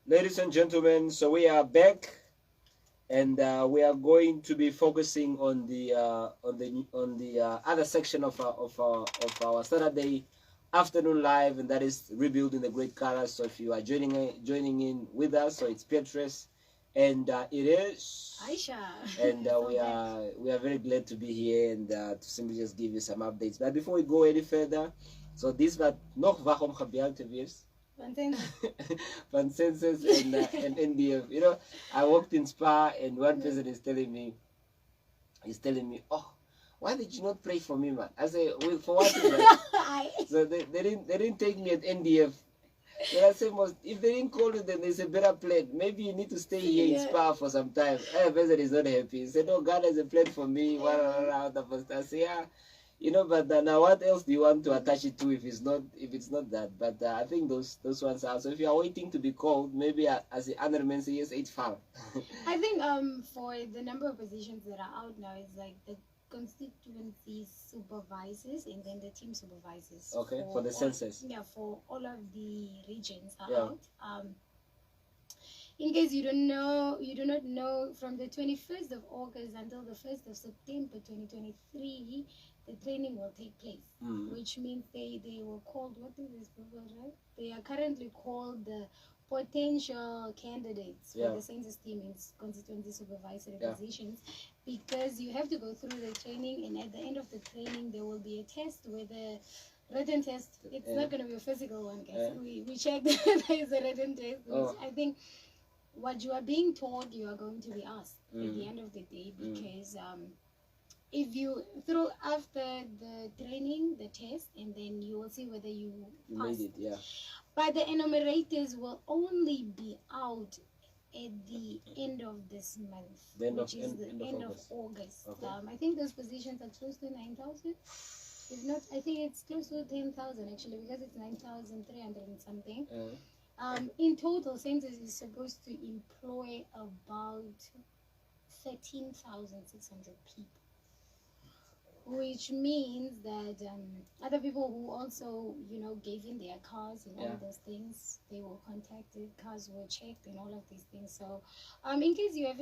Ladies and gentlemen, so we are back, and we are going to be focusing on the other section of our Saturday afternoon live, and that is rebuilding the great Kharas. So if you are joining in with us, so it's Petrus, and it is Aisha, and we are very glad to be here and to simply just give you some updates. But before we go any further, so this was nog waarom gebeld heeft. Van Census and NDF. You know, I walked in Spa and one person is telling me, oh, why did you not pray for me, man? I say, well, for what is that? So they didn't take me at NDF. So I said, if they didn't call you, then there's a better plan. Maybe you need to stay here in Spa for some time. And the person is not happy. He said, no, God has a plan for me. I say, yeah. You know, but now what else do you want to attach it to if it's not that? But I think those ones are. So if you are waiting to be called, maybe as the other men say, yes, 8 far. I think for the number of positions that are out now, it's like the constituency supervisors and then the team supervisors. Okay, for the census. Yeah, for all of the regions are out. In case you do not know, from the 21st of August until the 1st of September 2023, the training will take place, which means they were called, what is this people, right? They are currently called the potential candidates for the census team in constituency supervisory positions, because you have to go through the training, and at the end of the training there will be a test with a written test. It's not going to be a physical one, guys. We checked there is a written test, which I think what you are being told you are going to be asked at the end of the day, because if you throw after the training the test, and then you will see whether you passed. Made it, but the enumerators will only be out at the end of this month, which is the end of August. Okay. I think those positions are close to 9,000. If not, I think it's close to 10,000 actually, because it's 9,300 and something. In total, census is supposed to employ about 13,600 people, which means that other people who also, gave in their cars and all those things, they were contacted, cars were checked and all of these things. So in case you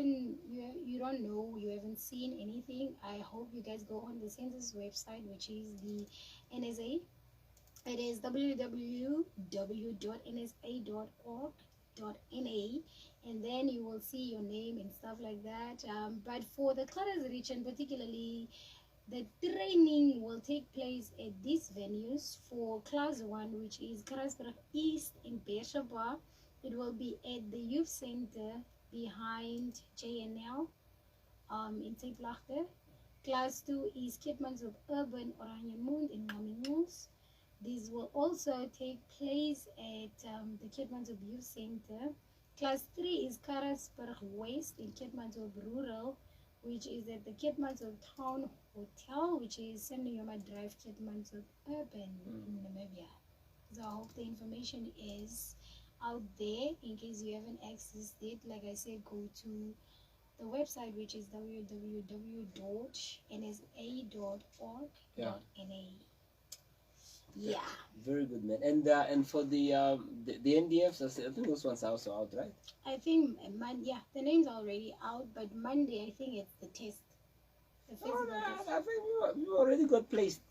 don't know, you haven't seen anything, I hope you guys go on the census website, which is the NSA. It is www.nsa.org.na, and then you will see your name and stuff like that. But for the Kharas region particularly, the training will take place at these venues. For Class 1, which is Karasburg East in Beersheba, it will be at the youth center behind JNL in Teplachte. Class 2 is Kitmans of Urban Oranjemund in Namibian. These will also take place at the Kitmanshoop Youth Center. Class 3 is Karasburg West in Kitmanshoop Rural, which is at the Kitmanshoop Town Hotel, which is Semnyoma Drive, Kitmanshoop Urban in Namibia. So I hope the information is out there in case you haven't accessed it. Like I said, go to the website, which is www.nsa.org.na. Yeah. Very good, man. And for the NDFs, I think those ones are also out, right? I think the names are already out, but Monday I think it's the test. The physical test. I think we already got placed.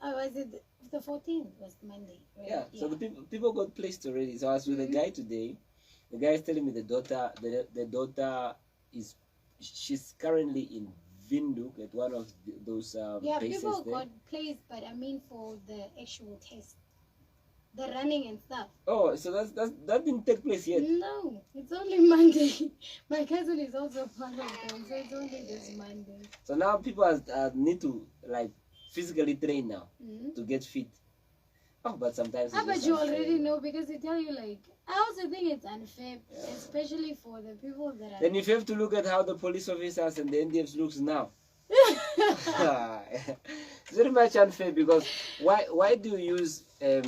Oh, was it the 14th? Was Monday? Right? Yeah. So the people got placed already. So I was with the guy today. The guy is telling me the daughter she's currently in Windhoek at one of those bases people there. got placed, but I mean for the actual test, the running and stuff. Oh, so that didn't take place yet? No, it's only Monday. My cousin is also part of them, so it's only this Monday. So now people need to physically train now to get fit. Oh, but sometimes it's but you already know, because they tell you I also think it's unfair, especially for the people that are... Then if you have to look at how the police officers and the NDFs looks now. It's very much unfair, because why do you use a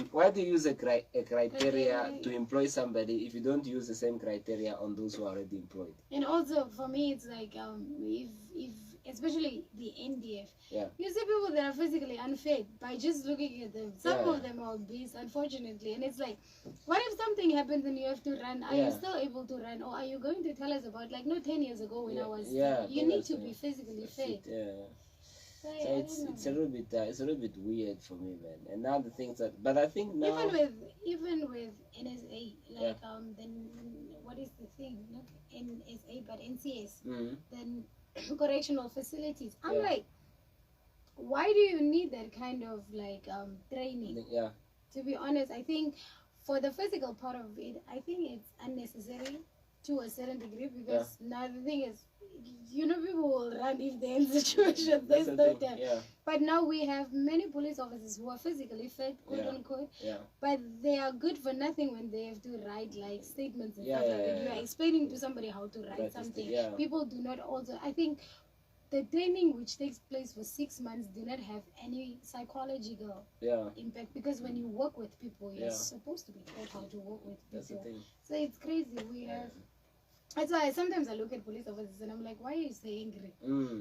criteria to employ somebody if you don't use the same criteria on those who are already employed? And also for me, it's like if especially the NDF, Yeah. you see people that are physically unfit by just looking at them. Some of them are obese, unfortunately, and it's like, what if something happens and you have to run? Are you still able to run, or are you going to tell us about, like, no, 10 years ago when I was you need to be physically fit. So it's a little bit weird for me, man. And now the things that, but I think now even with NSA, like then what is the thing? Not NSA but NCS. Then correctional facilities. I'm like, why do you need that kind of like training? Yeah. To be honest, I think for the physical part of it, I think it's unnecessary to a certain degree, because now the thing is, people will run if they're in situations. There's no time. But now we have many police officers who are physically fit, quote unquote, but they are good for nothing when they have to write like statements and stuff like that. You are explaining to somebody how to write something. People do not also, I think, the training which takes place for 6 months do not have any psychological impact, because when you work with people, you're supposed to be taught how to work with people. That's the thing. So it's crazy. We have. That's why sometimes I look at police officers and I'm like, why are you so angry?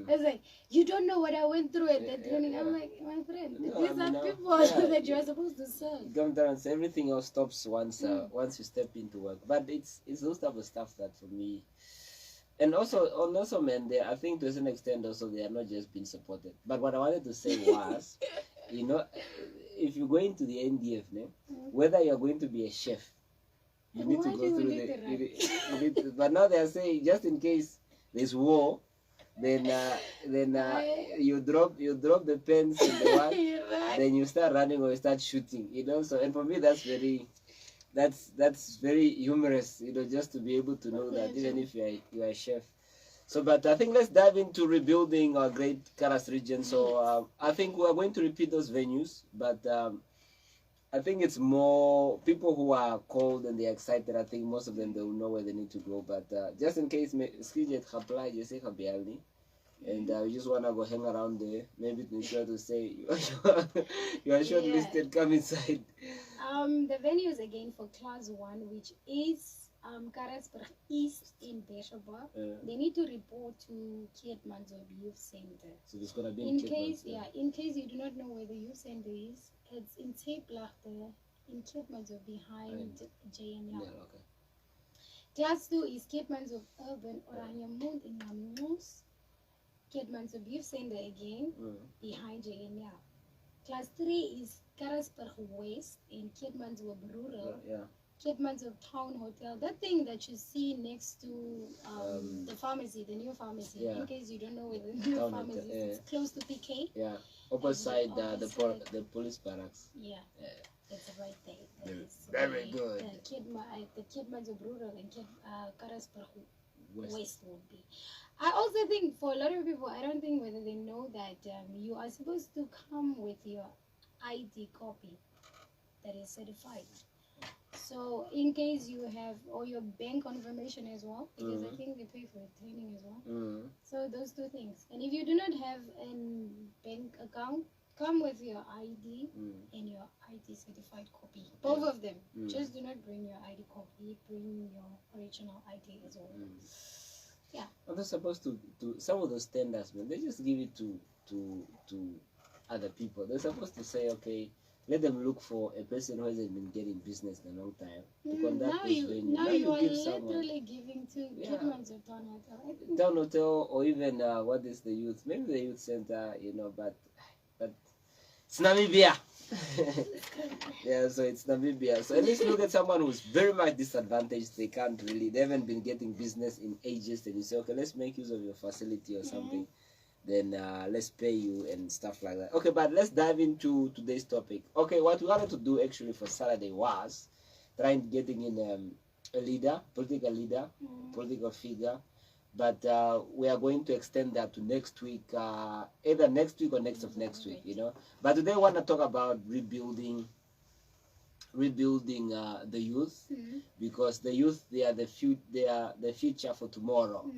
It's like, you don't know what I went through at that training. I'm like, my friend, these are people that you are supposed to serve. Sometimes everything else stops once you step into work. But it's those type of stuff that for me. And also, man, I think to a certain extent also they are not just being supported. But what I wanted to say was, if you go into the NDF, whether you're going to be a chef, you need to go through but now they are saying, just in case there's war, then you drop the pens and the one, then you start running or you start shooting. So, and for me that's very humorous, just to be able to know that even if you are a chef. So, but I think let's dive into rebuilding our great Kharas region. So I think we are going to repeat those venues, but I think it's more people who are cold and they're excited. I think most of them, they will know where they need to go. But just in case, and you just want to go hang around there, maybe to ensure to say you are shortlisted, come inside. The venues again for Class 1, which is Karasburg East in Beshaba. They need to report to Keetmansdorp Youth Center. So there's gonna be in case you do not know where the youth center is, it's in Teplachte in Keetmansdorp behind JNL. Okay. Class 2 is Keetmansdorp Urban Oraniamund in Namnos. Keetmansdorp Youth Center again behind JNL. Class 3 is Karasburg West in Keetmansdorp Rural. Keetmansdorp Town Hotel, that thing that you see next to the pharmacy, the new pharmacy. In case you don't know where the new pharmacy is, it's close to PK. Opposite the police barracks. That's right there. Very good. The Keetmansdorp Rural and Karasburg West would be. I also think for a lot of people, I don't think whether they know that you are supposed to come with your ID copy that is certified. So in case you have, or your bank confirmation as well, because I think they pay for the training as well. So those two things. And if you do not have a bank account, come with your ID and your ID certified copy. Both of them. Just do not bring your ID copy, bring your original ID as well. And they're supposed to some of those tenders, man, they just give it to other people. They're supposed to say, okay, let them look for a person who hasn't been getting business in a long time to conduct this venue. Now you are literally giving to Keetmansdorp Town Hotel. Town Hotel, or even what is the youth? Maybe the youth center, but it's Namibia. So it's Namibia. So at least look at someone who's very much disadvantaged. They haven't been getting business in ages, and you say, okay, let's make use of your facility or something. Then let's pay you and stuff like that. Okay, but let's dive into today's topic. Okay, what we wanted to do actually for Saturday was getting in a leader, political figure. But we are going to extend that to next week, either next week or next week, But today I want to talk about rebuilding the youth, because the youth, they are the future for tomorrow,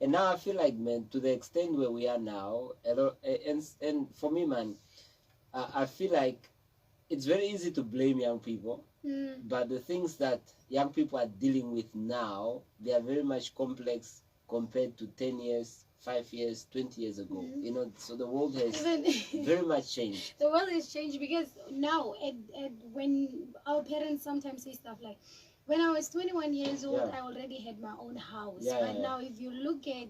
And now I feel like, man, to the extent where we are now, and for me, man, I feel like it's very easy to blame young people, but the things that young people are dealing with now, they are very much complex compared to 10 years, 5 years, 20 years ago. You know, so the world has very much changed. The world has changed because now, when our parents sometimes say stuff like, when I was 21 years old, I already had my own house. But now, if you look at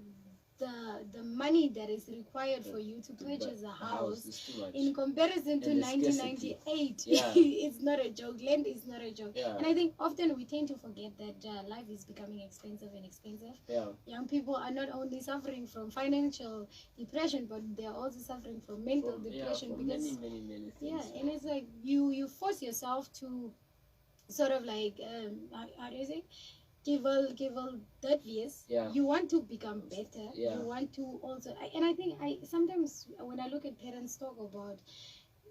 the money that is required for you to purchase a house in comparison to 1998, it's not a joke. Land is not a joke. And I think often we tend to forget that life is becoming expensive and expensive. Young people are not only suffering from financial depression, but they are also suffering from mental depression because many things. And it's like you force yourself to sort of like how do you say, give all that views. You want to become better. You want to also, and I think sometimes when I look at parents talk about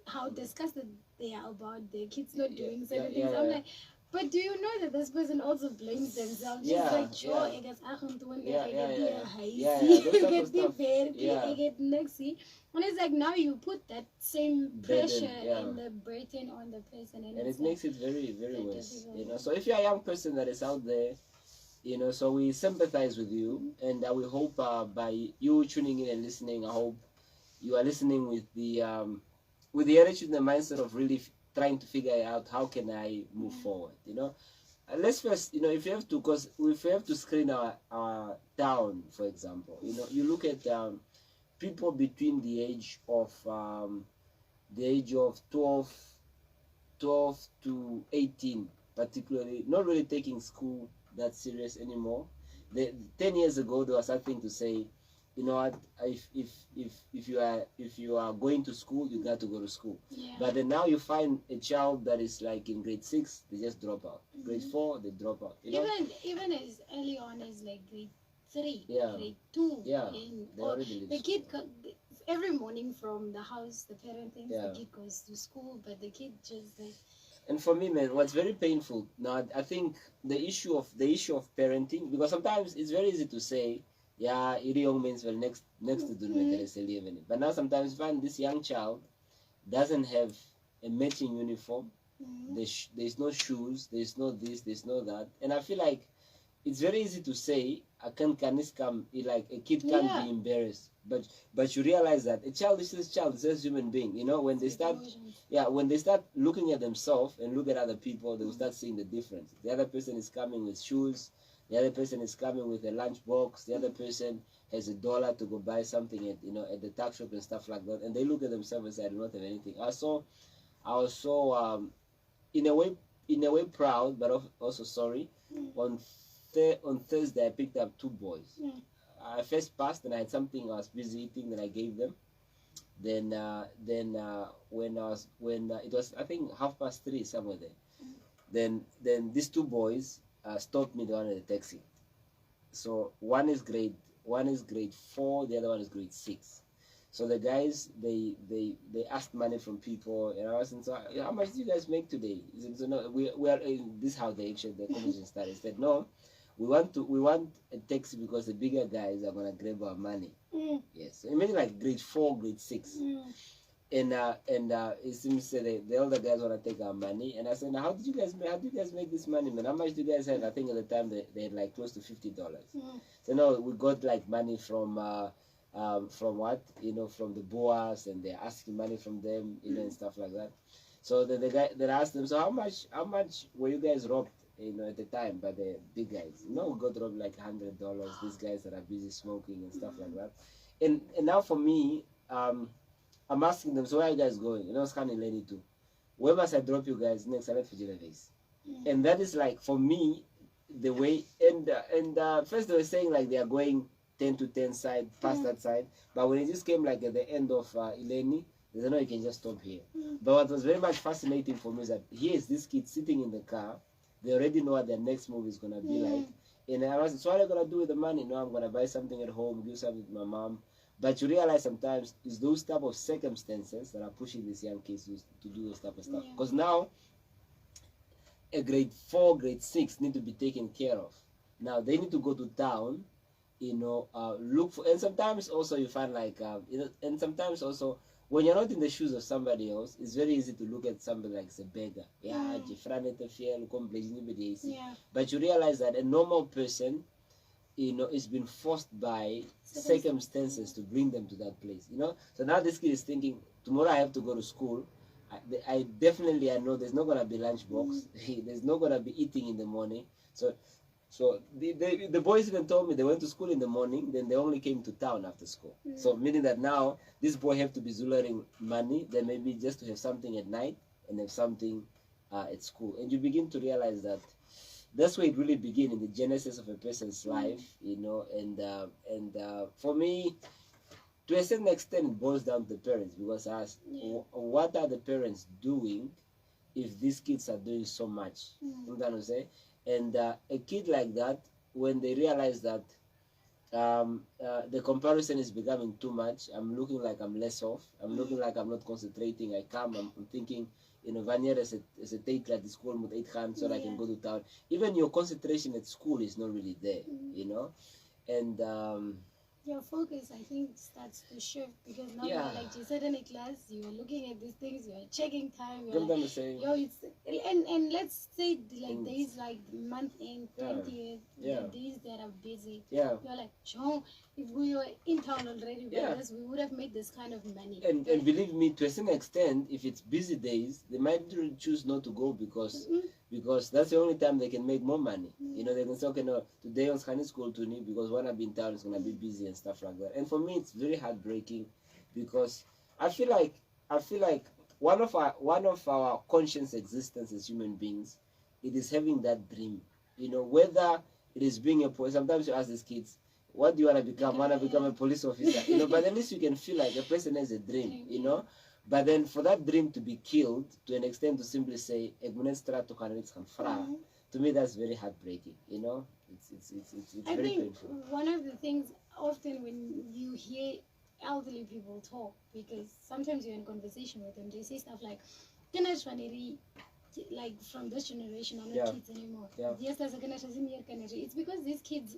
how disgusted they are about their kids not doing certain things, I'm like, but do you know that this person also blames themselves? Just like, sure, I get and it's like now you put that same pressure and the burden on the person, and it makes it very, very worse. You know, so if you're a young person that is out there, you know, so we sympathize with you, and we hope by you tuning in and listening, I hope you are listening with the attitude and the mindset of really trying to figure out how can I move forward. You know, let's first, you know, if you have to screen our town, for example, you know, you look at people between the age of 12 to 18, particularly not really taking school that serious anymore. 10 years ago there was something to say, you know what, if you are going to school, you got to go to school. But then now you find a child that is like in grade 6, they just drop out. Grade 4, they drop out. You know? Even as early on as like grade 3, grade 2. The kid every morning from the house, the parent thinks the kid goes to school, but the kid just like. And for me, man, what's very painful now, I think the issue of parenting, because sometimes it's very easy to say, young means well next to do it. But now sometimes you find this young child doesn't have a matching uniform. There's no shoes, there's no this, there's no that, and I feel like it's very easy to say a kid can't be embarrassed, but you realize that a child is just a child, it's just a human being. You know, when they start looking at themselves and look at other people, they will start seeing the difference. The other person is coming with shoes, the other person is coming with a lunch box, the other person has $1 to go buy something at the tuck shop and stuff like that, and they look at themselves and say, I do not have anything. I was so in a way proud, but also sorry. On Thursday I picked up 2 boys. I first passed and I had something I was busy eating that I gave them. Then when it was, I think, 3:30 somewhere there, then these 2 boys stopped me down at the taxi. So one is grade 4, the other one is grade 6. So the guys, they asked money from people, and I was so, how much do you guys make today? So no, we are this is how the conversation started. They said, no, we want a taxi because the bigger guys are gonna grab our money. Yes, so imagine like grade 4, grade 6, and it seems that the older guys wanna take our money, and I said, now how do you guys make this money, man? How much do you guys have? I think at the time they had like close to $50. So no, we got like money from what, you know, from the boas, and they're asking money from them, you know, and stuff like that. So the guy that asked them, so how much were you guys robbed, you know, at the time by the big guys? You know, we got robbed like $100. These guys that are busy smoking and stuff like that. And now for me, I'm asking them, so where are you guys going? You know, it's kind of lady too. Where must I drop you guys next? I left for Genovese. And that is like, for me, the way, and first they were saying like they are going 10 to 10 side, past that side, but when it just came like at the end of Ileni, they said, no, you can just stop here. But what was very much fascinating for me is that here is this kid sitting in the car, they already know what their next move is going to be like, and I was, so what are you going to do with the money? No, I'm going to buy something at home, do something with my mom. But you realize sometimes it's those type of circumstances that are pushing these young kids to do those type of stuff. Because now, a grade 4, grade 6 need to be taken care of. Now, they need to go to town, you know, look for, and sometimes also you find like, you know, and sometimes also when you're not in the shoes of somebody else, it's very easy to look at somebody like a beggar. But you realize that a normal person it's been forced by circumstances to bring them to that place. So now this kid is thinking, tomorrow I have to go to school. I definitely, I know there's not gonna be lunch box. There's not gonna be eating in the morning. So the boys even told me they went to school in the morning, then they only came to town after school. So meaning that now this boy have to be zulering money, then maybe just to have something at night and have something at school. And you begin to realize that that's where it really begins in the genesis of a person's life, and for me, to a certain extent, it boils down to the parents, because what are the parents doing if these kids are doing so much? You know what I'm saying? And a kid like that, when they realize that the comparison is becoming too much, I'm looking like I'm less off, I'm looking like I'm not concentrating, I'm thinking, wanneer is a take at the school with 8 hands so that I can go to town. Even your concentration at school is not really there, and your focus, I think, starts to shift, because now you're like, you said in a class, you're looking at these things, you're checking time, you're like, and let's say like days like month end, 20th, the days that are busy, you're like, John, if we were in town already, we would have made this kind of money. And believe me, to a certain extent, if it's busy days, they might choose not to go because that's the only time they can make more money. They can say, okay, no, today on Spanish school to me, because when I've been in town, it's gonna be busy and stuff like that. And for me, it's very heartbreaking, because I feel like one of our conscious existence as human beings, it is having that dream. Whether it is being a police. Sometimes you ask these kids, what do you want to become? Want to become a police officer? But at least you can feel like a person has a dream. But then for that dream to be killed to an extent to simply say, to me that's very heartbreaking. It's I very think painful. One of the things often when you hear elderly people talk, because sometimes you're in conversation with them, they say stuff like, like from this generation are not kids anymore. It's because these kids,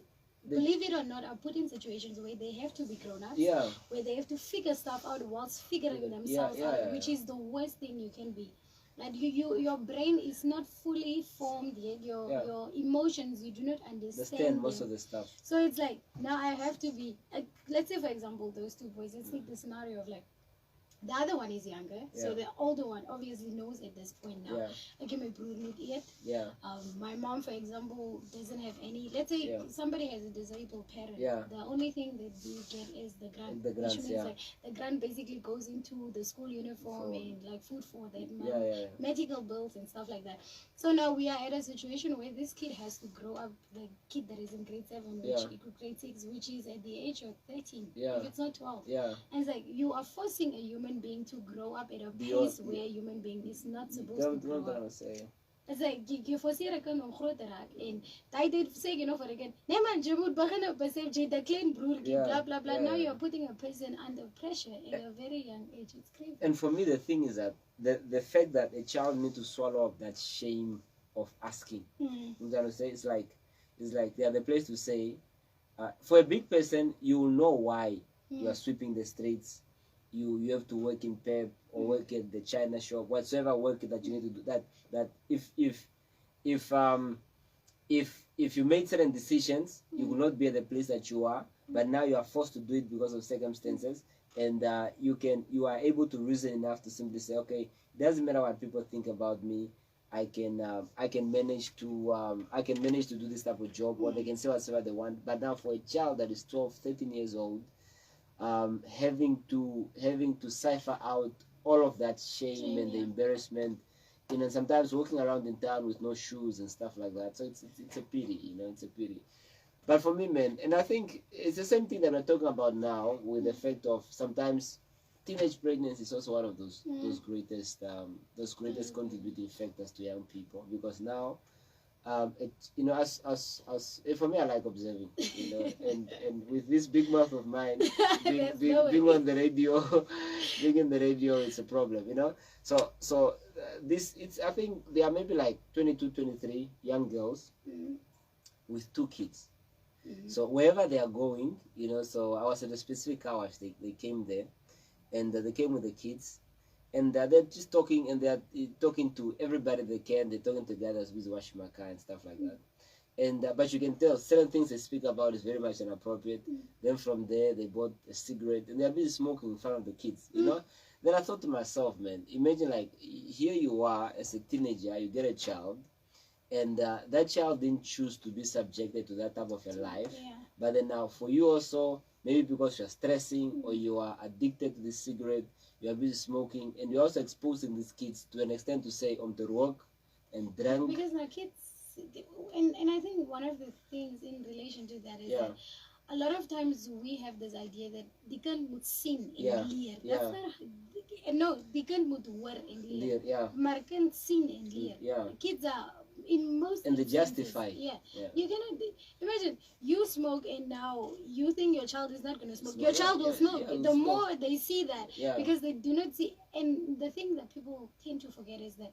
believe it or not, are put in situations where they have to be grown-ups, where they have to figure stuff out whilst figuring themselves out, which is the worst thing you can be. Like your brain is not fully formed yet. Your emotions, you do not understand most of the stuff. So it's like, now I have to be, let's say for example, those two boys, let's take the scenario of like, the other one is younger, so the older one obviously knows at this point now. Okay, my brother not yet. My mom, for example, doesn't have any. Let's say somebody has a disabled parent. The only thing that you get is the grant. The grants, which means like the grant basically goes into the school uniform and like food for that month, medical bills and stuff like that. So now we are at a situation where this kid has to grow up. The kid that is in grade 7, grade 6, which is at the age of 13, if it's not 12. And it's like you are forcing a human being to grow up at a pace where a human being is not supposed to grow up. It's like you force a kind of groot raak and I did say for again, nee man, jy moet begin besef jy the klein broertjie blah blah blah. Now you're putting a person under pressure at a very young age. It's crazy. And for me the thing is that the fact that a child needs to swallow up that shame of asking. You know what I'm saying? It's like they are the place to say, for a big person, you will know why you are sweeping the streets. You have to work in PEP or work at the China shop, whatsoever work that you need to do. That if you made certain decisions, you will not be at the place that you are. But now you are forced to do it because of circumstances, and you are able to reason enough to simply say, okay, it doesn't matter what people think about me. I can manage to do this type of job, or they can say whatever they want. But now for a child that is 12, 13 years old, having to cipher out all of that shame and the embarrassment, sometimes walking around in town with no shoes and stuff like that. So it's a pity, it's a pity. But for me, man, and I think it's the same thing that we're talking about now with the fact of sometimes teenage pregnancy is also one of those greatest contributing factors to young people, because now for me, I like observing, and with this big mouth of mine, being on the radio, being in the radio, it's a problem, So I think there are maybe like 22, 23 young girls with 2 kids. So wherever they are going, so I was at a specific hours, they came there, and they came with the kids. And they're just talking, and they're talking to everybody they can. They're talking to guys with washing my car and stuff like that. And but you can tell certain things they speak about is very much inappropriate. Then from there they bought a cigarette and they're busy smoking in front of the kids, you know. Then I thought to myself, man, imagine like here you are as a teenager, you get a child, and that child didn't choose to be subjected to that type of a life. But then now for you also, maybe because you're stressing or you are addicted to this cigarette, you are busy smoking, and you're also exposing these kids to an extent to say on the work and drunk. Because my kids, and I think one of the things in relation to that is that a lot of times we have this idea that they can't sin in leer. That's not, no, they can't war in leer. Maar can sin in leer. Kids are in most and they justify. You cannot imagine you smoke and now you think your child is not going to smoke. Your child will smoke. The more they see that, because they do not see. And the thing that people tend to forget is that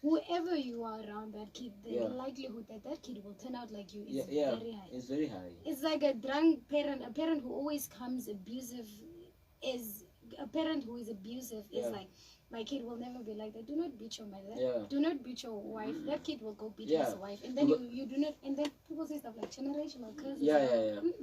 whoever you are around that kid, the likelihood that that kid will turn out like you is very high. It's very high. It's like a drunk parent, a parent who always comes abusive is a parent who is abusive is like, my kid will never be like that. Do not beat your mother. Do not beat your wife. That kid will go beat his wife. And then you do not, and then people say stuff like generational curses.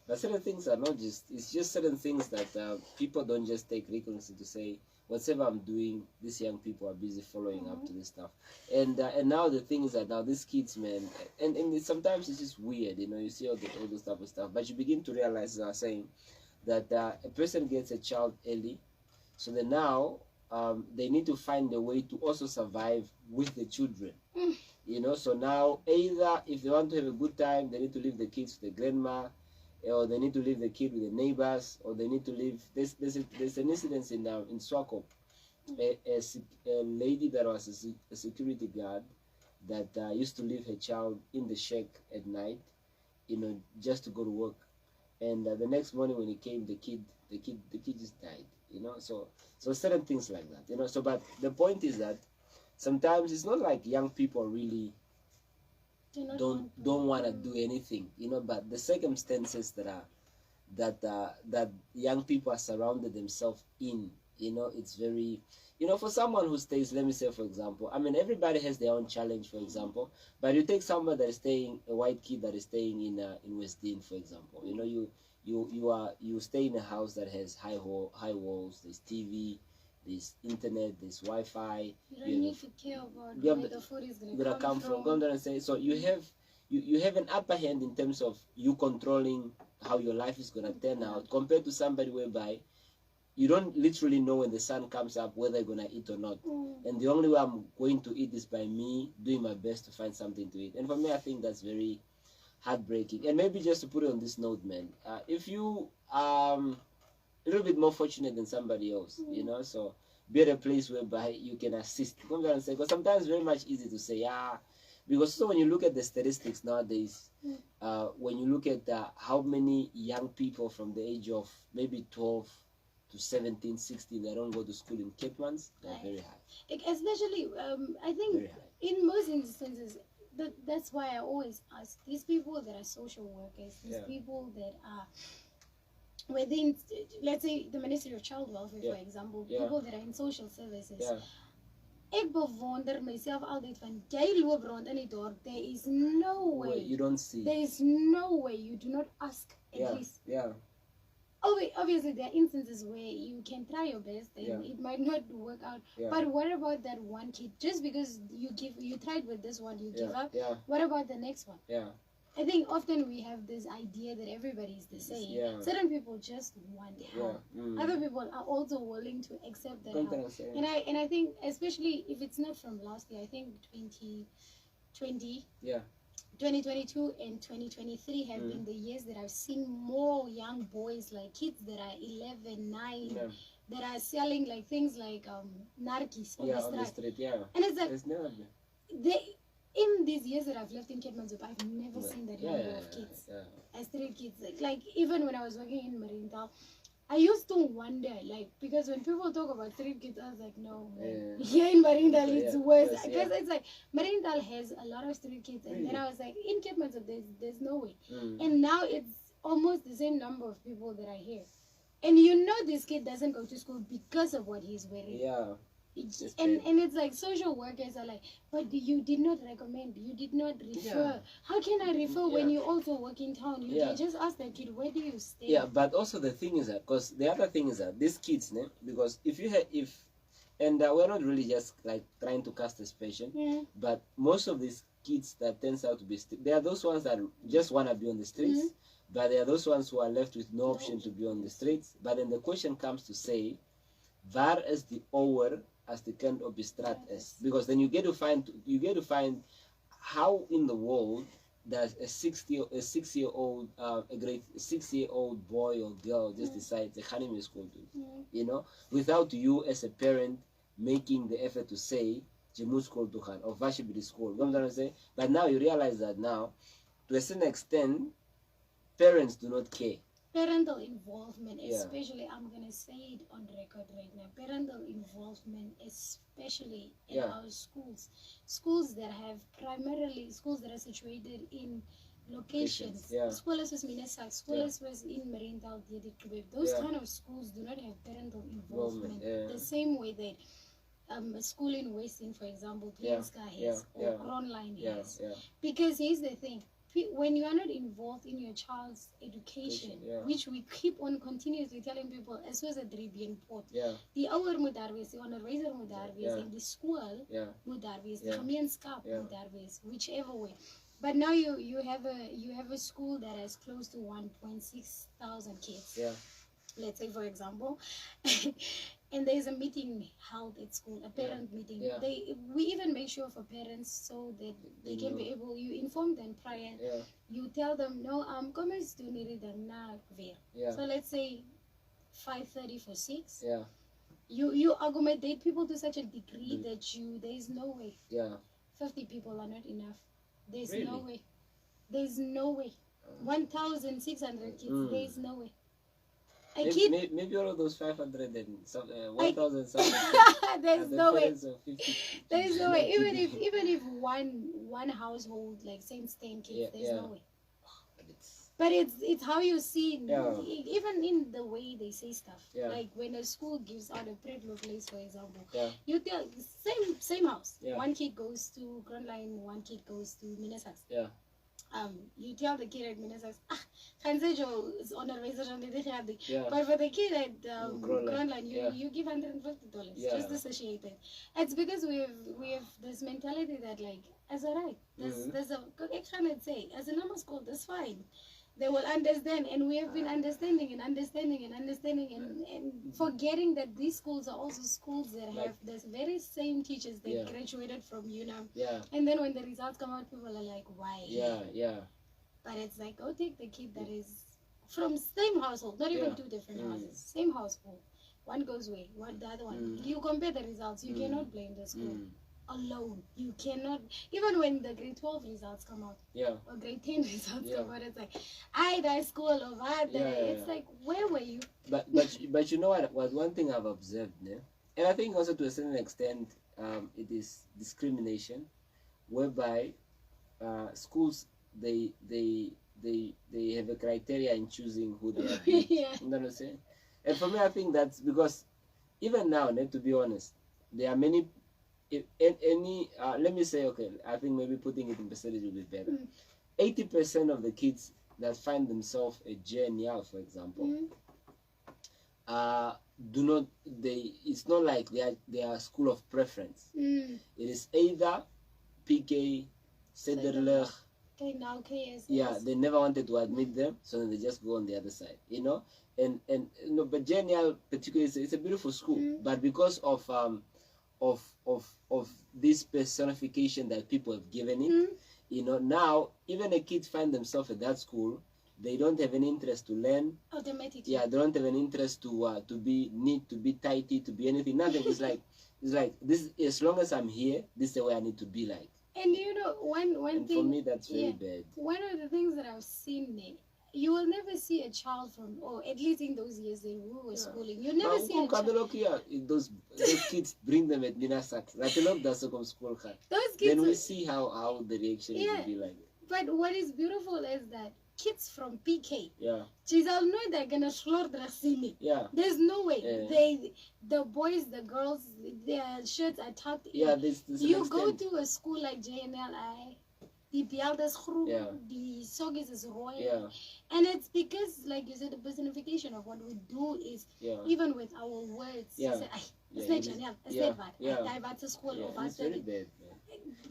But certain things are not just, it's just certain things that people don't just take recognizance to say, whatever I'm doing, these young people are busy following up to this stuff. And now the thing is that now these kids, man, and sometimes it's just weird, you know, you see all this type of stuff. But you begin to realize, as I was saying, that a person gets a child early, so then now they need to find a way to also survive with the children. You know, so now either if they want to have a good time, they need to leave the kids with the grandma, or they need to leave the kid with the neighbors, or they need to leave. There's an incident in Swakop, a lady that was a security guard that used to leave her child in the shack at night, you know, just to go to work. And the next morning when he came, the kid just died, you know. So certain things like that, you know. So but the point is that sometimes it's not like young people really don't want to do anything, you know, but the circumstances that young people are surrounded themselves in, you know, it's very, you know, for someone who stays, let me say for example, I mean everybody has their own challenge, for example, but you take someone that is staying, a white kid that is staying in West Dean, for example, you know, you stay in a house that has high walls, there's TV, there's internet, there's Wi-Fi. You don't need to care about where the food is going to come from. Go and say, so you have an upper hand in terms of you controlling how your life is going to turn out, compared to somebody whereby you don't literally know when the sun comes up whether you're going to eat or not. And the only way I'm going to eat is by me doing my best to find something to eat. And for me, I think that's very heartbreaking. And maybe just to put it on this note, man, if you a little bit more fortunate than somebody else, you know, so be at a place whereby you can assist. Come down and say, because sometimes it's very much easy to say, because so when you look at the statistics nowadays, when you look at how many young people from the age of maybe 12 to 17, 16, they don't go to school in Caitmans, they're very high. Like especially, I think in most instances, that's why I always ask these people that are social workers, these people that are within, let's say, the Ministry of Child Welfare, for example, people that are in social services. Ek bewonder myself altyd van jy loop rond in die dorp, there is no way you don't see. There is no way you do not ask at least. Obviously, there are instances where you can try your best and it might not work out. But what about that one kid? Just because you tried with this one, you give up. What about the next one? I think often we have this idea that everybody is the same. Certain people just want help. Other people are also willing to accept that help. And I think, especially if it's not from last year, I think 2020, 2022 and 2023 have been the years that I've seen more young boys, like kids that are 11, 9, that are selling like things like narkis on the street. And it's like, in these years that I've left in Caitmans, I've never seen that number of kids, street kids. Like even when I was working in Marintal, I used to wonder, like, because when people talk about street kids, I was like, no, here in Marintal it's worse. Because it's like, Marintal has a lot of street kids, and then I was like, in Caitmans, there's no way. And now it's almost the same number of people that are here. And you know this kid doesn't go to school because of what he's wearing. And it's like social workers are like, but you did not recommend, you did not refer. How can I refer when you also work in town? You can just ask the kid, where do you stay? Yeah, but also the thing is that, because the other thing is that these kids, because if you have, and we're not really just like trying to cast aspersion, but most of these kids that turns out to be, they are those ones that just want to be on the streets, but they are those ones who are left with no option to be on the streets. But then the question comes to say, waar is the over as the kind of straat is? Because then you get to find how in the world does a 6-year-old a great 6-year-old boy or girl just decides a honeymoon school to, without you as a parent making the effort to say Jimu school to her or Vashibidi school. You know what I'm saying? But now you realize that now, to a certain extent, parents do not care. Parental involvement, especially, I'm going to say it on record right now, parental involvement, especially in our schools. Schools that have primarily, schools that are situated in locations. Schools was Minnesota, schools was in Marintal, those kind of schools do not have parental involvement. The same way that a school in Western, for example, Prinska has, or Online has. Because here's the thing. When you are not involved in your child's education, which we keep on continuously telling people, as well as a Dribian port, the our mudarwis, the honorarizer mudarwis, in the school mudarwis, the Kamianskap mudarwis, whichever way. But now you have a school that has close to 1.6 thousand kids. Let's say, for example, and there's a meeting held at school, a parent meeting. We even make sure for parents so that they can be able, you inform them prior. You tell them, no, comments do need them now. So let's say 5:30 for 6. You accommodate people to such a degree that there is no way. 50 people are not enough. There's no way. There's no way. 1,600 kids. There is no way. Maybe all of those 500 and 1,000 there's no way. There's no way. Even if one household like Saint 10 kids, there's no way. But it's how you see, even in the way they say stuff. Like when a school gives out a pre-look list, for example, you tell same house. One kid goes to Grand Line, one kid goes to Minnesota. You tell the kid at Minnesota, Kansejo is on a razor on the but for the kid at Grand Line, you give $150 just associated. It's because we have this mentality that like, as a right, there's a say as a number school, that's fine. They will understand, and we have been understanding and forgetting that these schools are also schools that have the very same teachers that graduated from UNAM. And then when the results come out, people are like, why? But it's like, go take the kid that is from same household, not even two different houses, same household. One goes away, the other one. You compare the results, you cannot blame the school. Alone, you cannot. Even when the grade 12 results come out, or grade 10 results come out, it's like, that school of art. It's like, where were you? But you know what? One thing I've observed, and I think also to a certain extent, it is discrimination, whereby schools they have a criteria in choosing who they are. You know what I'm saying? And for me, I think that's because even now, to be honest, there are many. Let me say, okay, I think maybe putting it in percentage will be better. 80% of the kids that find themselves a JNL, for example, it's not like they are school of preference. It is either PK, Sederleg. Now KS. They never wanted to admit them, so then they just go on the other side, And but JNL particularly, it's a beautiful school, but because of this personification that people have given it, now even a kid find themselves at that school, they don't have any interest to learn automatically. They don't have an interest to be neat, to be tidy, to be anything. Nothing. It's like this. As long as I'm here, this is the way I need to be like. And one thing for me, that's very bad. One of the things that I've seen, you will never see a child from, or at least in those years that we were schooling, you never see a child. Those kids, bring them at Minasak. School. Those kids. Then we see how the reaction will be like. But what is beautiful is that kids from PK. Yeah. Geez, I'll know they're gonna slaughter me. Yeah. There's no way. The boys, the girls, their shirts are tucked in. Yeah, this you go to a school like JMLI, the Bialdas Group, the Sogis is royal. Yeah. And it's because, like you said, the personification of what we do is, even with our words, yeah. Say, it's not to school it's very bad.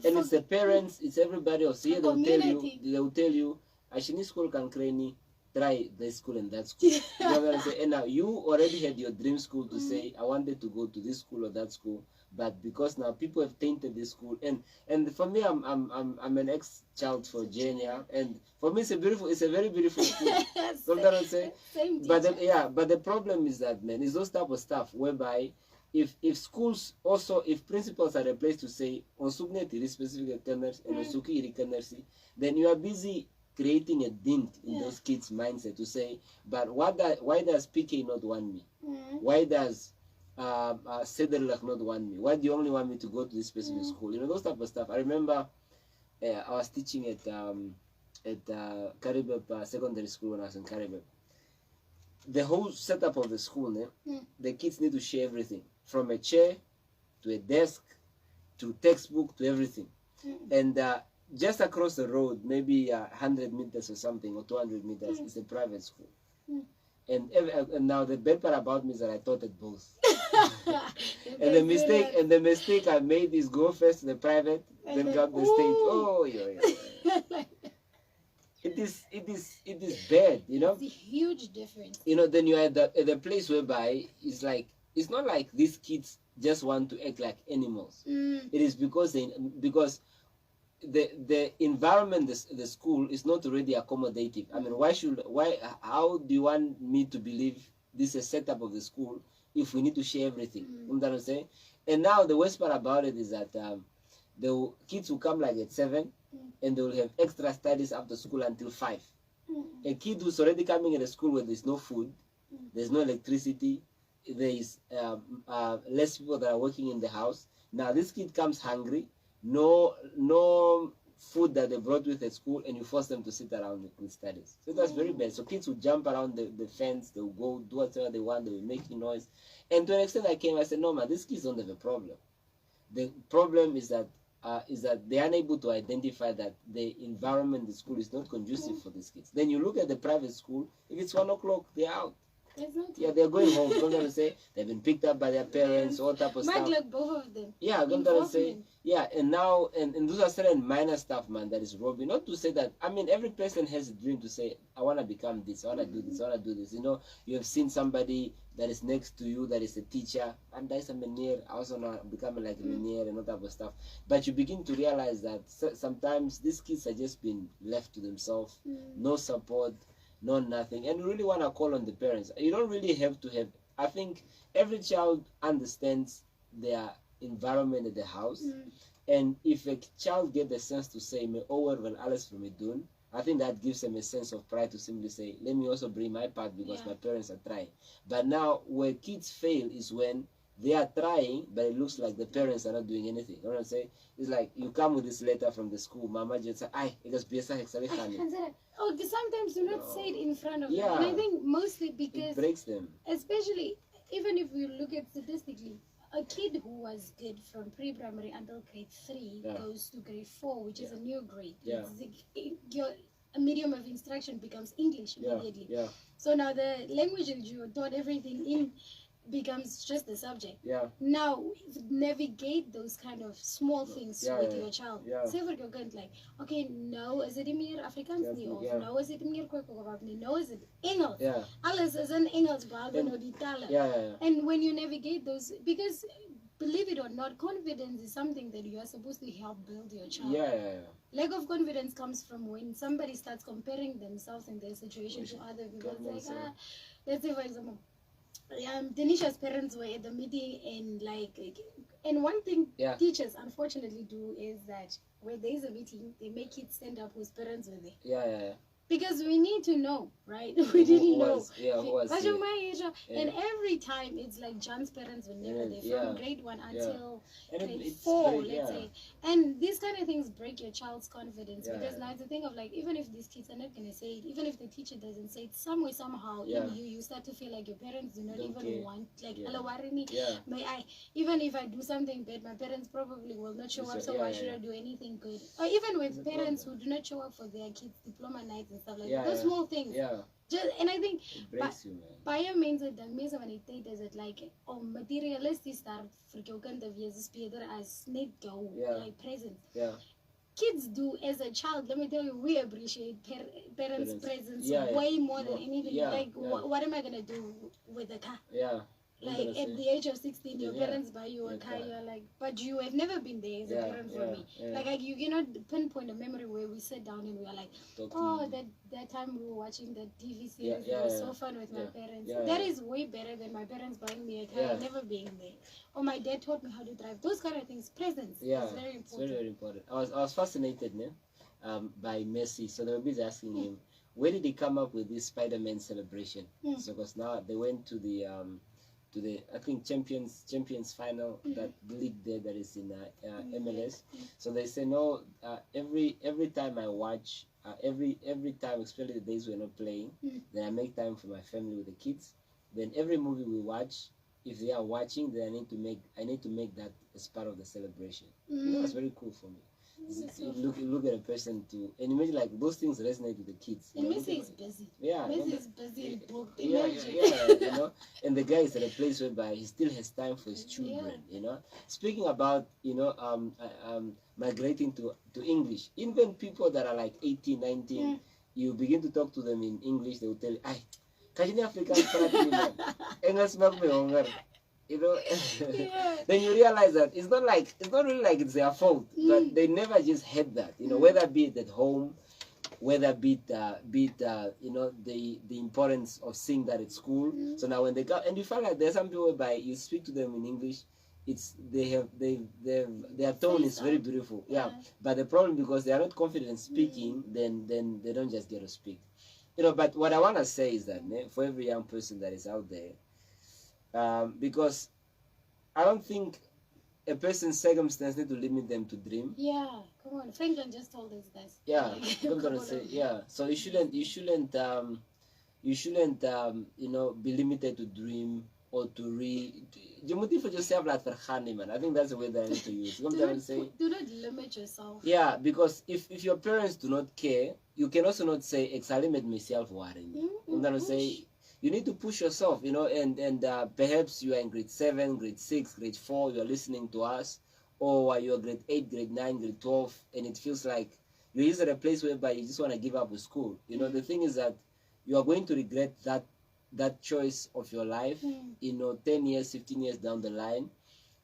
And it's the parents, it's everybody else. Here they will tell you, Ashini school can try this school and that school. You know what I'm saying? And now you already had your dream school to say, I wanted to go to this school or that school, but because now people have tainted this school, and for me, I'm an ex-child for Jenia, and for me it's a very beautiful school. So that I'm saying. But the problem is that, man, it's those type of stuff whereby if schools also, if principals are replaced to say on Sugneti specific kenners and on Suki kenners, then you are busy creating a dent in those kids' mindset to say, but why does PK not want me? Why does Sederlach not want me? Why do you only want me to go to this specific school? You know, those type of stuff. I remember I was teaching at Caribbean secondary school when I was in Caribbean. The whole setup of the school, the kids need to share everything, from a chair to a desk to textbook to everything. And just across the road, maybe 100 meters or something, or 200 meters, is a private school. And now the bad part about me is that I taught at both. and the mistake I made is go first to the private, then go up the stage. Oh, yeah. It is bad, you know. It's a huge difference. You know, then you're at the place whereby it's not like these kids just want to act like animals. It is because the environment, the school is not already accommodative. I mean, how do you want me to believe this is a setup of the school if we need to share everything? You know what I'm saying? And now the worst part about it is that the kids will come like at 7 and they will have extra studies after school until 5. A kid who's already coming at a school where there's no food, there's no electricity, there is less people that are working in the house. Now this kid comes hungry, no food that they brought with at school, and you force them to sit around with studies. So that's very bad. So kids will jump around the fence, they will go do whatever they want, they will make noise. And to an extent I said, no man, these kids don't have a problem. The problem is that they're unable to identify that the environment in the school is not conducive for these kids. Then you look at the private school, if it's 1 o'clock, they're out. Yeah, they're going home. I'm going to say they've been picked up by their parents, all type of stuff. Like both of them. Yeah, I'm going to say, yeah, and now, and those are certain minor stuff, man, that is robbing. Not to say that, I mean, every person has a dream to say, I want to become this, I want to do this, I want to do this. You know, you have seen somebody that is next to you that is a teacher, and that's a meneer, I also want to become like a meneer and all type of stuff. But you begin to realize that sometimes these kids are just being left to themselves, no support, no nothing. And you really want to call on the parents. You don't really have to have, I think every child understands their environment at the house, and if a child gets the sense to say me over when alles for me done, I think that gives them a sense of pride to simply say, let me also bring my part because my parents are trying. But now where kids fail is when they are trying, but it looks like the parents are not doing anything. You know what I'm saying? It's like you come with this letter from the school, Mama just say, it was oh, sometimes do not say it in front of them. And I think mostly because it breaks them. Especially even if you look at statistically, a kid who was good from pre-primary until grade 3 goes to grade 4, which is a new grade. Your medium of instruction becomes English immediately. So now the language that you taught everything in becomes just the subject. Now navigate those kind of small things with your child. Say for your kid, like, okay, no, is it meer Afrikaans nie of no is it meer Khoikhoi nie, no is it Engels. Alles is in Engels behalwe nou die tale. And when you navigate those, because believe it or not, confidence is something that you are supposed to help build your child. Lack of confidence comes from when somebody starts comparing themselves and their situation to other people. Like, let's say for example, Denisha's parents were at the meeting, and one thing teachers unfortunately do is that when there is a meeting, they make kids stand up whose parents were there. because we need to know, right? We didn't know. Yeah, who was here? And every time it's like John's parents were never there from grade 1 until grade 4, let's say. And these kind of things break your child's confidence because now it's a thing of like, even if these kids are not going to say it, even if the teacher doesn't say it, some way, somehow, in you start to feel like your parents do not even want, like, may I, even if I do something bad, my parents probably will not show up, so why should I do anything good? Or even with parents who do not show up for their kids' diploma nights and stuff like that. Those small things. Just, and I think baie mense mense wanneer tyd is dit like om materialisties daar vir jou kind te wees is beter as net jou like presence. Kids do as a child, let me tell you, we appreciate parents' presence way more than anything. Like, what am I going to do with a car? Like, at the age of 16, your parents buy you a car, you're like, but you have never been there as a parent for me. Like, you cannot pinpoint a memory where we sat down and we were like, oh, that time we were watching that TV series, it was so fun with my parents. That is way better than my parents buying me a car, never being there. Or my dad taught me how to drive. Those kind of things, presence is very important. It's very, very important. I was fascinated by Messi. So they were busy asking him, where did he come up with this Spider-Man celebration? So because now they went to the I think champions final, that league there that is in MLS. So they say no. Every time I watch, every time, especially the days we're not playing, then I make time for my family with the kids. Then every movie we watch, if they are watching, then I need to make that as part of the celebration. That's very cool for me. Look at a person too, and imagine like those things resonate with the kids. And Messi is busy. Messi is busy and booked. You know, and the guy is at a place whereby he still has time for his children. You know, speaking about migrating to English, even people that are like 18, 19, you begin to talk to them in English, they will tell you, "Ay, kajini African praat English mak me honger." You know, then you realize that it's not really like it's their fault, but they never just had that. You know, whether be it at home, whether be it the importance of seeing that at school. So now when they go, and you find like there's some people whereby you speak to them in English, their tone is very beautiful. But the problem, because they are not confident in speaking, then they don't just get to speak. You know, but what I want to say is that for every young person that is out there. Because I don't think a person's circumstance need to limit them to dream. Yeah, come on. Franklin just told us this. Yeah, I'm gonna say So you shouldn't be limited to dream or to read. You motivate yourself like for man. I think that's the way that I need to use. Do not limit yourself. Yeah, because if your parents do not care, you can also not say exalimate myself worrying. I'm gonna say. You need to push yourself, you know, and perhaps you are in grade 7, grade 6, grade 4, you are listening to us, or you're grade 8, grade 9, grade 12, and it feels like you're just at a place whereby you just want to give up with school. You know, the thing is that you are going to regret that choice of your life, 10 years, 15 years down the line,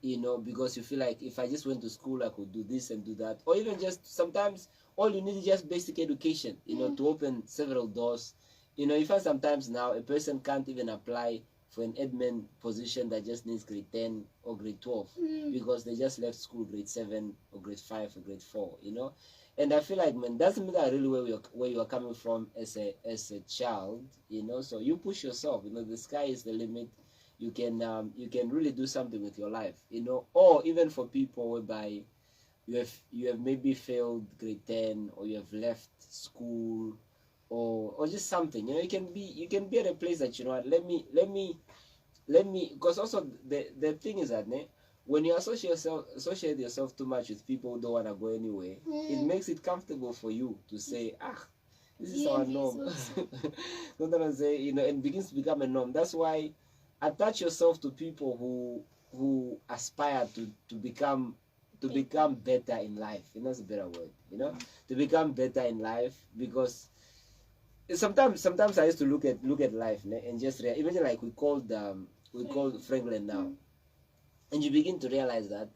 because you feel like if I just went to school, I could do this and do that. Or even just sometimes all you need is just basic education, to open several doors. You find sometimes now a person can't even apply for an admin position that just needs grade 10 or grade 12 because they just left school grade 7 or grade 5 or grade 4, And I feel like, man, doesn't matter really where you are coming from as a child, So you push yourself, the sky is the limit. You can really do something with your life, Or even for people whereby you have maybe failed grade 10 or you have left school. Or just something, you can be at a place that let me because also the thing is that when you associate yourself too much with people who don't want to go anywhere, it makes it comfortable for you to say, this is our norm. Don't say, and begins to become a norm. That's why attach yourself to people who aspire to become better in life. That's a better word, to become better in life, because sometimes I used to look at life and just imagine like we called Franklin now, and you begin to realize that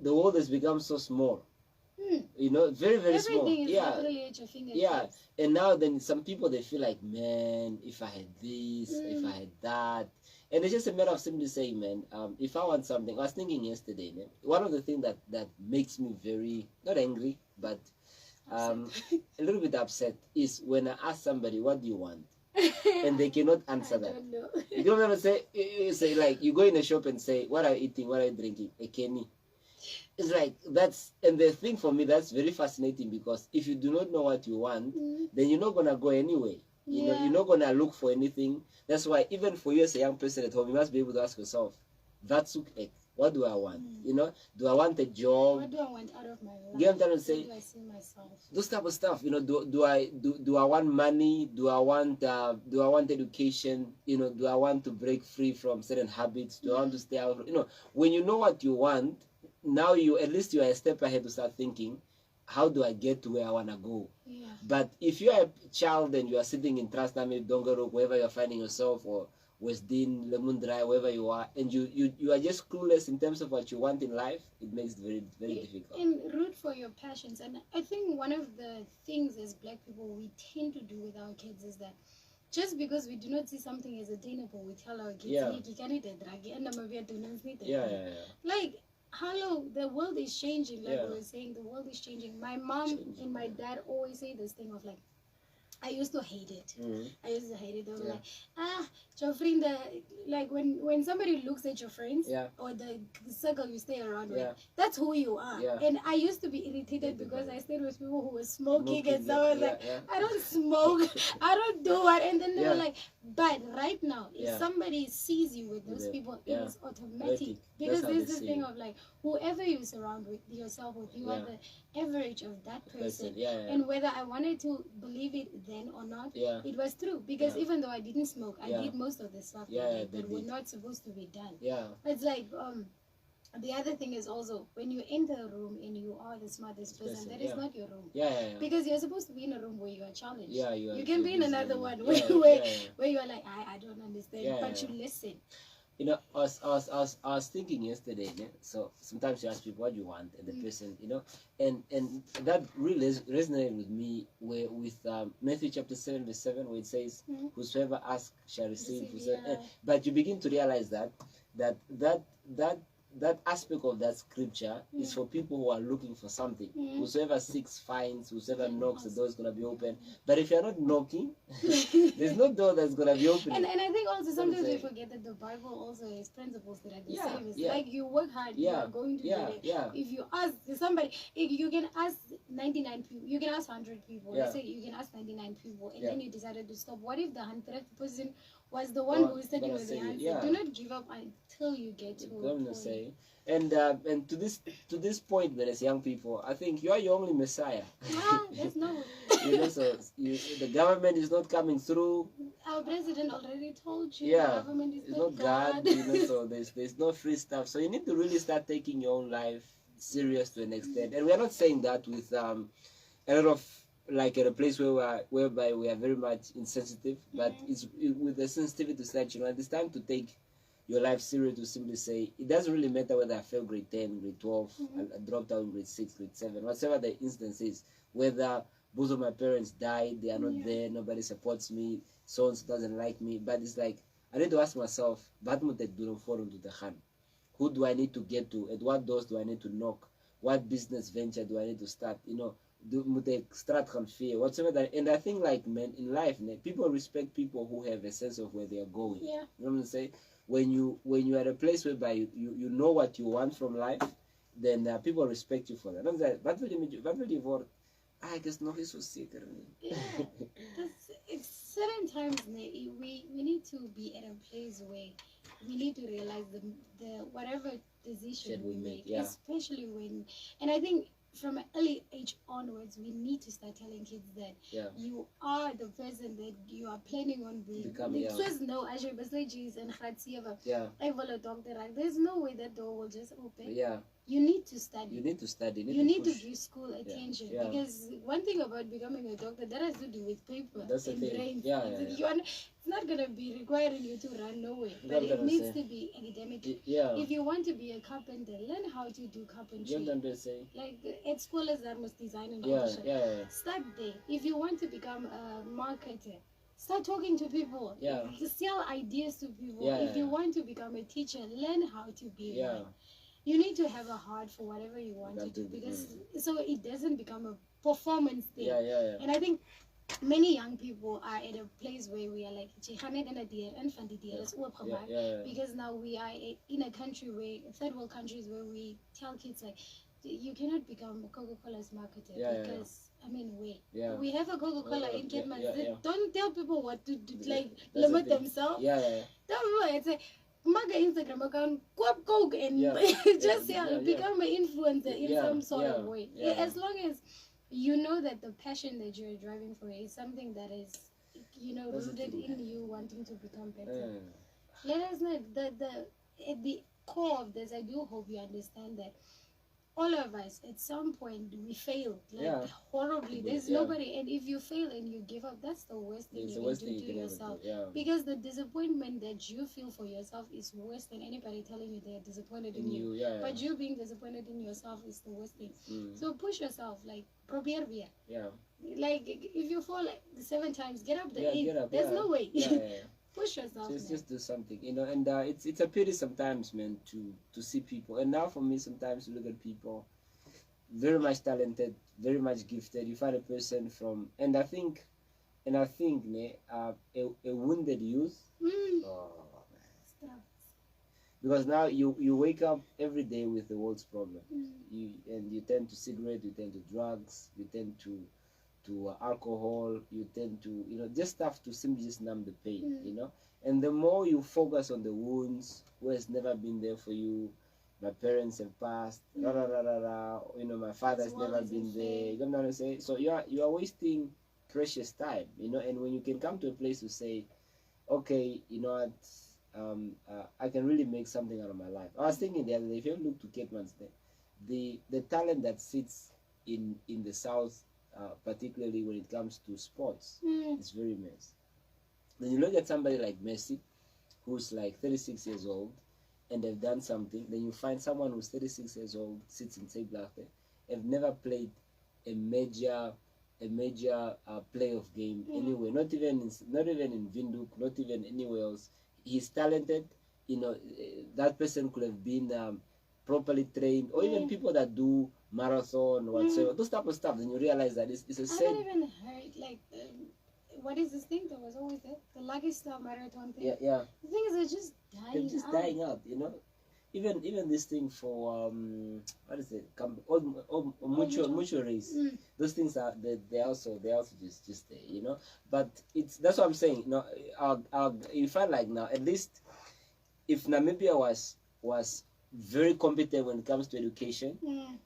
the world has become so small, very, very small. Everything is literally at your fingertips. And now then some people, they feel like, man, if I had this, if I had that, and it's just a matter of simply saying, man, if I want something. I was thinking yesterday, one of the things that makes me very, not angry, but a little bit upset is when I ask somebody, what do you want? And they cannot answer that. Don't know. You don't ever say, you say, like, you go in a shop and say, what are you eating, what are you drinking? A Kenny. It's like, and the thing for me, that's very fascinating, because if you do not know what you want, then you're not going to go anyway. You know, you're not going to look for anything. That's why, even for you as a young person at home, you must be able to ask yourself, what do I want? You know, do I want a job? What do I want out of my life? You know what I'm trying to say? Where do I see myself? Those type of stuff. You know, do I want money? Do I want education? You know, do I want to break free from certain habits? Do I want to stay out? You know, when you know what you want, now at least you are a step ahead to start thinking, how do I get to where I want to go? Yeah. But if you are a child and you are sitting in Transnamib, Dongoro, wherever you're finding yourself, or Westdene, Lemundrai, wherever you are, and you are just clueless in terms of what you want in life, it makes it very, very difficult. And root for your passions. And I think one of the things as black people we tend to do with our kids is that just because we do not see something as attainable, we tell our kids, you can eat a drug, and like, hello, the world is changing. Like we were saying, the world is changing. My mom and my dad always say this thing of like, I used to hate it. I used to hate it. They were like, your friend, like when somebody looks at your friends or the circle you stay around with, that's who you are. And I used to be irritated because I stayed with people who were smoking and so I was like, I don't smoke, I don't do it. And then they were like, but right now, if somebody sees you with those people, it is automatic. Because there's this thing of like, whoever you surround with yourself with, you are the average of that person. And whether I wanted to believe it then or not, it was true. Because even though I didn't smoke, I did most of the stuff that were not supposed to be done. It's like, the other thing is also, when you enter a room and you are the smartest person, that is not your room. Because you're supposed to be in a room where you are challenged. You can be in another one where you are like, I don't understand, but you listen. You know, I was thinking yesterday, so sometimes you ask people what you want, and the person, you know, and that really resonated with me with Matthew chapter 7 verse 7, where it says, whosoever asks shall receive. But you begin to realize that aspect of that scripture is for people who are looking for something. Whosoever seeks finds, whosoever knocks, the door is going to be open. But if you're not knocking, there's no door that's going to be open. And I think also sometimes we forget that the Bible also has principles that are the same. It's like you work hard, you are going to do it. If you ask somebody, you can ask 99 people, you can ask 100 people. Let's say you can ask 99 people, and then you decided to stop. What if the 100th person was the one who is sitting with the answer? Do not give up until you get to a point. And to this point, then, as young people, I think you are your only Messiah. There's no. You know, so the government is not coming through. Our president already told you. The government is not God. You know, so there's no free stuff. So you need to really start taking your own life serious to an extent. And we are not saying that with a lot of, like, at a place whereby we are very much insensitive, but it's with the sensitivity to say, you know, it's time to take your life serious, to simply say, it doesn't really matter whether I failed grade 10, grade 12, I dropped out in grade 6, grade 7, whatever the instance is, whether both of my parents died, they are not there, nobody supports me, so-and-so doesn't like me, but it's like, I need to ask myself, who do I need to get to, at what doors do I need to knock, what business venture do I need to start, you know, whatsoever that. And I think, like, man, in life, people respect people who have a sense of where they are going. You know what I'm saying? When you are at a place whereby you know what you want from life, then people respect you for that. I'm like, what will you for? I guess no, he's so sick. It's certain times we need to be at a place where we need to realize the whatever decision we make, especially when, and I think from an early age onwards, we need to start telling kids that you are the person that you are planning on being. There's no there's no way that door will just open. You need to study. You need to study. You need to give school attention. Because one thing about becoming a doctor, that has to do with paper and brains. It's not going to be requiring you to run nowhere. But it needs to be academic. If you want to be a carpenter, learn how to do carpentry. Like at school as I must design and start there. If you want to become a marketer, start talking to people. Sell ideas to people. If you want to become a teacher, learn how to be one. You need to have a heart for whatever you want to do, because so it doesn't become a performance thing. Yeah. And I think many young people are at a place where we are like, because now we are in a country where, third world countries, where we tell kids like, you cannot become Coca-Cola's marketer because I mean we have a Coca-Cola in Cape. Don't tell people what to do, like limit themselves. Tell people it's like make an Instagram account, Coke, and just become an influencer in some sort of way. As long as you know that the passion that you're driving for is something that is, rooted in you wanting to become better. Let us know at the core of this. I do hope you understand that all of us at some point we fail horribly. There's nobody, and if you fail and you give up, that's the worst thing you can do to yourself. Because the disappointment that you feel for yourself is worse than anybody telling you they're disappointed in you. But you being disappointed in yourself is the worst thing. So push yourself, like probeer weer. Like if you fall like 7 times, get up the 8th. There's no way. Push yourself. Just do something, and it's a pity sometimes, man, to see people. And now for me, sometimes you look at people very much talented, very much gifted. You find a person and I think, a wounded youth. Oh man. Because now you wake up every day with the world's problem. You tend to cigarette, you tend to drugs, you tend to alcohol, you tend to just stuff to simply just numb the pain. And the more you focus on the wounds, who has never been there for you, my parents have passed, my father's never been there, you know what I'm saying? So you are wasting precious time, and when you can come to a place to say, okay, you know what, I can really make something out of my life. I was thinking the other day, if you look to Caitman's the talent that sits in the South, particularly when it comes to sports, it's very immense. Then you look at somebody like Messi, who's like 36 years old, and they've done something. Then you find someone who's 36 years old, sits in Zeeblarte, have never played a major playoff game anywhere, not even in Windhoek, not even anywhere else. He's talented. That person could have been properly trained, or even people that do marathon, whatsoever, those type of stuff. Then you realize that it's a I haven't even heard like what is this thing that was always there, the Lucky Star marathon thing. The thing is, they're just dying out. Even this thing for what is it? Mutual race. Those things are they also just there. But that's what I'm saying. You find like now, at least if Namibia was very competent when it comes to education,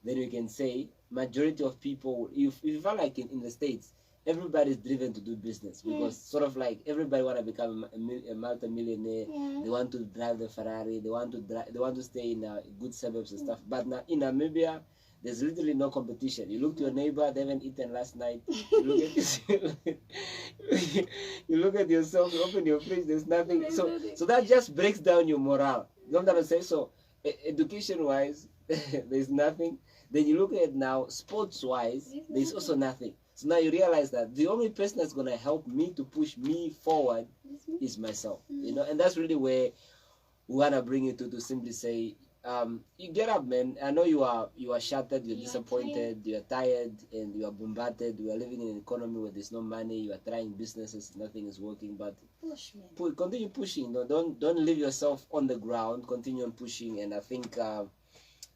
then we can say majority of people, if you find like in the States, everybody's driven to do business because sort of like everybody want to become a multi-millionaire. They want to drive the Ferrari. They want to stay in good suburbs and stuff. But now in Namibia, there's literally no competition. You look to your neighbor; they haven't eaten last night. You look at this, you look at yourself. You open your fridge. There's nothing. So that just breaks down your morale. You know what I'm saying? So education-wise, there's nothing. Then you look at now sports-wise, there's also nothing. So now you realize that the only person that's going to help me to push me forward is myself, and that's really where we want to bring it to simply say, you get up, man. I know you are shattered, you're disappointed, you're tired, and you are bombarded. We are living in an economy where there's no money. You are trying businesses, nothing is working, but continue pushing. Don't leave yourself on the ground. Continue on pushing, and I think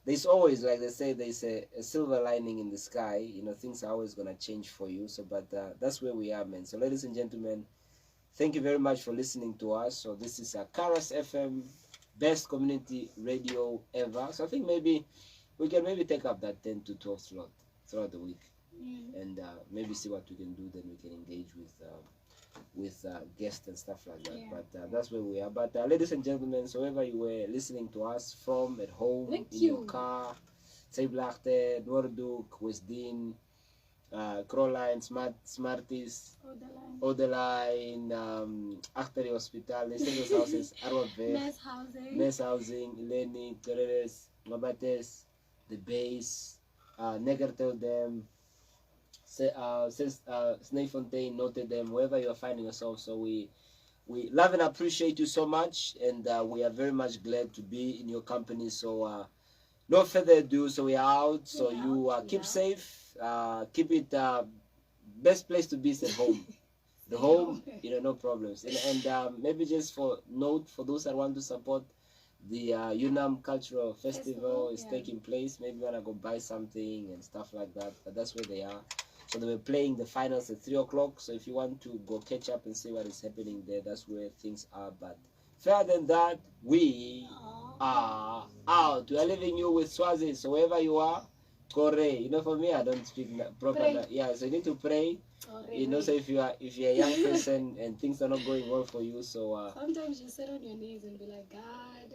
there's always, like they say, there's a silver lining in the sky. Things are always gonna change for you. So, but that's where we are, man. So, ladies and gentlemen, thank you very much for listening to us. So, this is Kharas FM, best community radio ever. So, I think maybe we can take up that 10 to 12 slot throughout the week, and maybe see what we can do. Then we can engage with guests and stuff like that. But that's where we are. But ladies and gentlemen, so wherever you were listening to us from, at home, in your car, Zeeblarte, Noordhoek, Westdene, Crowline, Smarties, Odeline, achter die hospitaal, the singles houses, Arwabweg, Mess Housing, Eleni, Kharas, Mabates, the base, Negertel Dam, Sneyfontein, Notre Dame, wherever you are finding yourself. So we love and appreciate you so much, and we are very much glad to be in your company. So no further ado, so we are out. So you keep safe, Keep it. Best place to be is at home. The home, no problems. And maybe just for note, for those that want to support the Yunam Cultural Festival is taking place. Maybe you want to go buy something and stuff like that. But that's where they are. So they were playing the finals at 3 o'clock. So if you want to go catch up and see what is happening there, that's where things are. But further than that, we are out. We are leaving you with Swazi. So wherever you are, Kore. For me, I don't speak proper. Yeah, so you need to pray. So if you're a young person and things are not going well for you, so sometimes you sit on your knees and be like, God,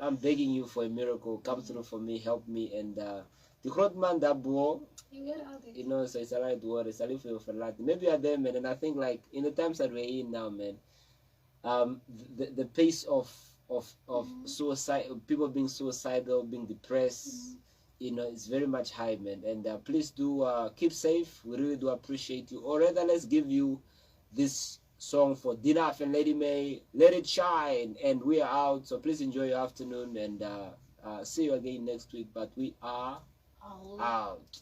I'm begging you for a miracle. Come through for me, help me, and the Krotman Dabuo. So it's a right word. It's a little for that. Maybe you are there, man. And I think like in the times that we're in now, man, the pace of suicide, people being suicidal, being depressed. It's very much high, man. And please do keep safe. We really do appreciate you. Or rather, let's give you this song for Dinaf and Lady May. Let it shine. And we are out. So please enjoy your afternoon. And see you again next week. But we are out.